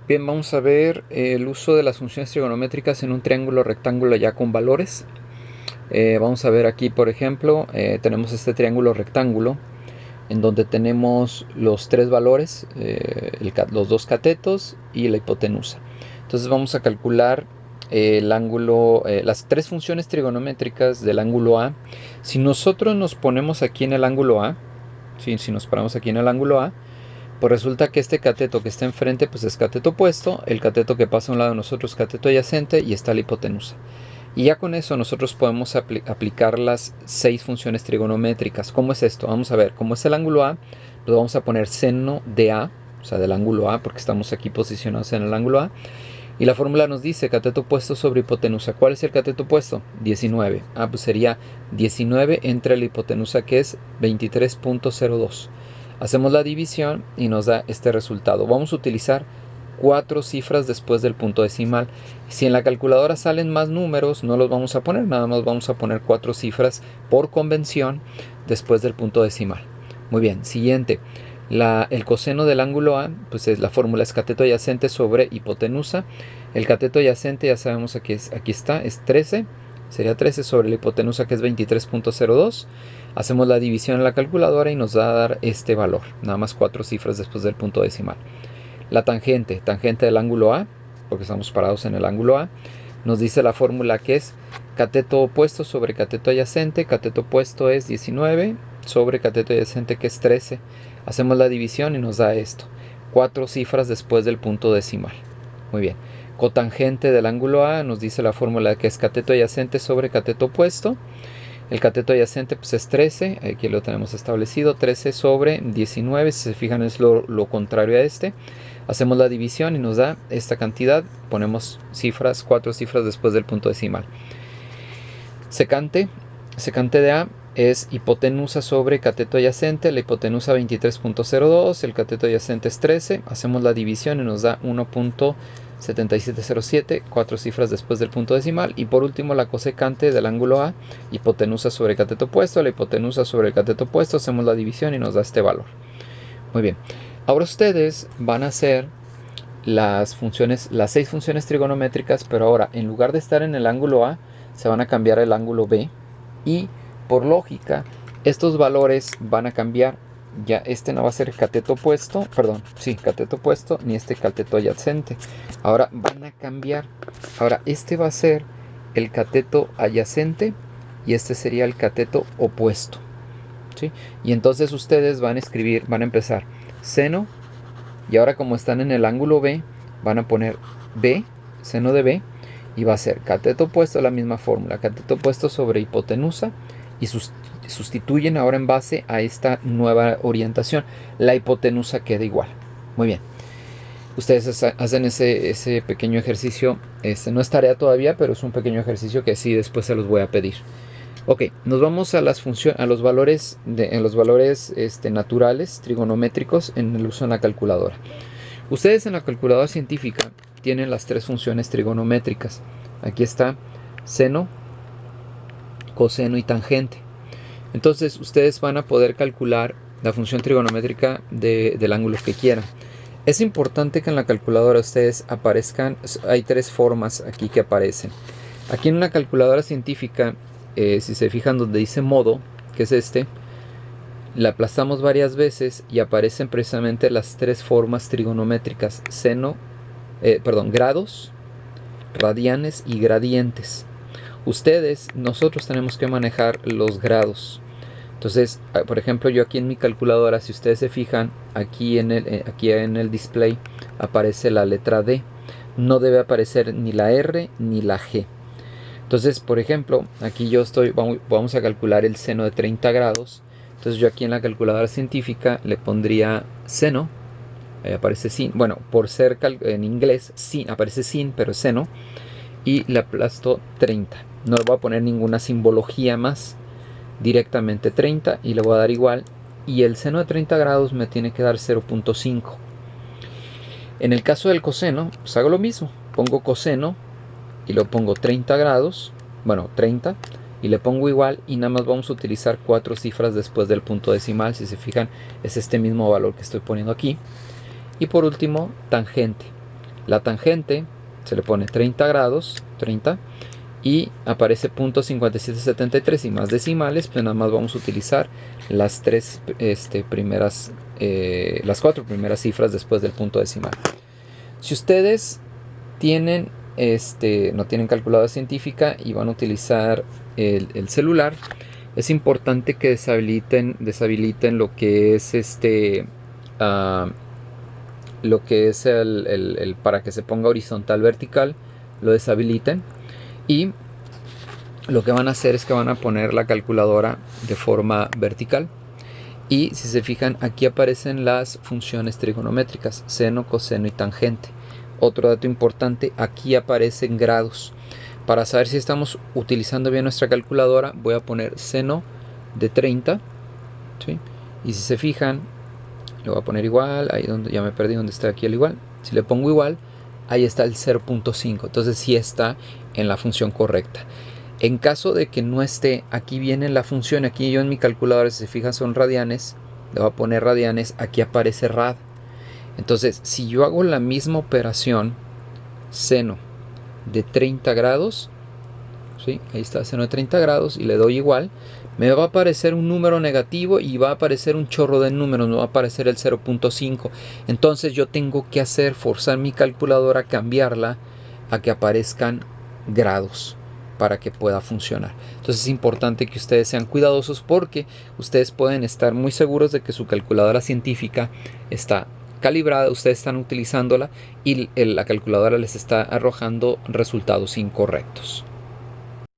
Bien, vamos a ver el uso de las funciones trigonométricas en un triángulo rectángulo ya con valores. Vamos a ver aquí, por ejemplo, tenemos este triángulo rectángulo en donde tenemos los tres valores, los dos catetos y la hipotenusa. Entonces vamos a calcular el ángulo, las tres funciones trigonométricas del ángulo A. Si nosotros nos ponemos aquí en el ángulo A, si nos paramos aquí en el ángulo A, pues resulta que este cateto que está enfrente pues es cateto opuesto, el cateto que pasa a un lado de nosotros es cateto adyacente y está la hipotenusa. Y ya con eso nosotros podemos aplicar las 6 funciones trigonométricas. ¿Cómo es esto? Vamos a ver, como es el ángulo A, lo vamos a poner seno de A, o sea del ángulo A, porque estamos aquí posicionados en el ángulo A. Y la fórmula nos dice cateto opuesto sobre hipotenusa. ¿Cuál es el cateto opuesto? 19. Pues sería 19 entre la hipotenusa, que es 23.02. Hacemos la división y nos da este resultado. Vamos a utilizar 4 cifras después del punto decimal. Si en la calculadora salen más números, no los vamos a poner, nada más vamos a poner 4 cifras por convención después del punto decimal. Muy bien, siguiente. El coseno del ángulo A, pues la fórmula es cateto adyacente sobre hipotenusa. El cateto adyacente ya sabemos aquí está, es 13. Sería 13 sobre la hipotenusa, que es 23.02. Hacemos la división en la calculadora y nos va a dar este valor. Nada más 4 cifras después del punto decimal. La tangente del ángulo A, porque estamos parados en el ángulo A, nos dice la fórmula que es cateto opuesto sobre cateto adyacente. Cateto opuesto es 19 sobre cateto adyacente, que es 13. Hacemos la división y nos da esto. 4 cifras después del punto decimal. Muy bien. Cotangente del ángulo A nos dice la fórmula que es cateto adyacente sobre cateto opuesto. El cateto adyacente pues es 13, aquí lo tenemos establecido, 13 sobre 19, si se fijan es lo contrario a este. Hacemos la división y nos da esta cantidad, ponemos cifras, 4 cifras después del punto decimal. Secante de A es hipotenusa sobre cateto adyacente, la hipotenusa 23.02, el cateto adyacente es 13, hacemos la división y nos da 1.7707, 4 cifras después del punto decimal. Y por último la cosecante del ángulo A, hipotenusa sobre cateto opuesto, la hipotenusa sobre el cateto opuesto, hacemos la división y nos da este valor. Muy bien, ahora ustedes van a hacer las 6 funciones trigonométricas, pero ahora en lugar de estar en el ángulo A, se van a cambiar al ángulo B y por lógica estos valores van a cambiar. Ya este no va a ser cateto opuesto, cateto opuesto, ni este cateto adyacente. Ahora van a cambiar. Ahora este va a ser el cateto adyacente y este sería el cateto opuesto, ¿sí? Y entonces ustedes van a empezar seno, y ahora como están en el ángulo B, van a poner B, seno de B, y va a ser cateto opuesto, la misma fórmula, cateto opuesto sobre hipotenusa, y sustituyen ahora en base a esta nueva orientación. La hipotenusa queda igual. Muy bien. Ustedes hacen ese pequeño ejercicio. No es tarea todavía, pero es un pequeño ejercicio que sí después se los voy a pedir. Ok, nos vamos a los valores, naturales, trigonométricos, en el uso en la calculadora. Ustedes en la calculadora científica tienen las 3 funciones trigonométricas. Aquí está seno, coseno y tangente. Entonces ustedes van a poder calcular la función trigonométrica del ángulo que quieran. Es importante que en la calculadora ustedes aparezcan, hay 3 formas aquí que aparecen. Aquí en una calculadora científica, si se fijan donde dice modo, que es la aplastamos varias veces y aparecen precisamente las 3 formas trigonométricas: grados, radianes y gradientes. Nosotros tenemos que manejar los grados. Entonces, por ejemplo, yo aquí en mi calculadora, si ustedes se fijan, aquí en el display aparece la letra D. No debe aparecer ni la R ni la G. Entonces, por ejemplo, aquí vamos a calcular el seno de 30 grados. Entonces yo aquí en la calculadora científica le pondría seno. Ahí aparece sin. Bueno, por ser en inglés, sin, aparece sin, pero es seno. Y le aplasto 30. No le voy a poner ninguna simbología más. Directamente 30 y le voy a dar igual. Y el seno de 30 grados me tiene que dar 0.5. En el caso del coseno, pues hago lo mismo. Pongo coseno y lo pongo 30 grados. Bueno, 30. Y le pongo igual y nada más vamos a utilizar 4 cifras después del punto decimal. Si se fijan, es este mismo valor que estoy poniendo aquí. Y por último, tangente. La tangente se le pone 30 grados, 30, y aparece .5773 y más decimales, pues nada más vamos a utilizar las las 4 primeras cifras después del punto decimal. Si ustedes tienen no tienen calculadora científica y van a utilizar el celular, es importante que deshabiliten lo que es lo que es el para que se ponga horizontal vertical, lo deshabiliten, y lo que van a hacer es que van a poner la calculadora de forma vertical. Y si se fijan, aquí aparecen las funciones trigonométricas, seno, coseno y tangente. Otro dato importante, aquí aparecen grados. Para saber si estamos utilizando bien nuestra calculadora, voy a poner seno de 30, ¿sí? Y si se fijan, le voy a poner igual, ahí donde ya me perdí, donde está aquí el igual. Si le pongo igual, ahí está el 0.5, entonces sí está en la función correcta. En caso de que no esté, aquí viene la función, aquí yo en mi calculadora, si se fijan, son radianes, le voy a poner radianes, aquí aparece rad. Entonces, si yo hago la misma operación, seno de 30 grados, ¿sí? Ahí está, seno de 30 grados, y le doy igual, me va a aparecer un número negativo y va a aparecer un chorro de números, no va a aparecer el 0.5. Entonces yo tengo que forzar mi calculadora, cambiarla a que aparezcan grados para que pueda funcionar. Entonces es importante que ustedes sean cuidadosos, porque ustedes pueden estar muy seguros de que su calculadora científica está calibrada, ustedes están utilizándola y la calculadora les está arrojando resultados incorrectos.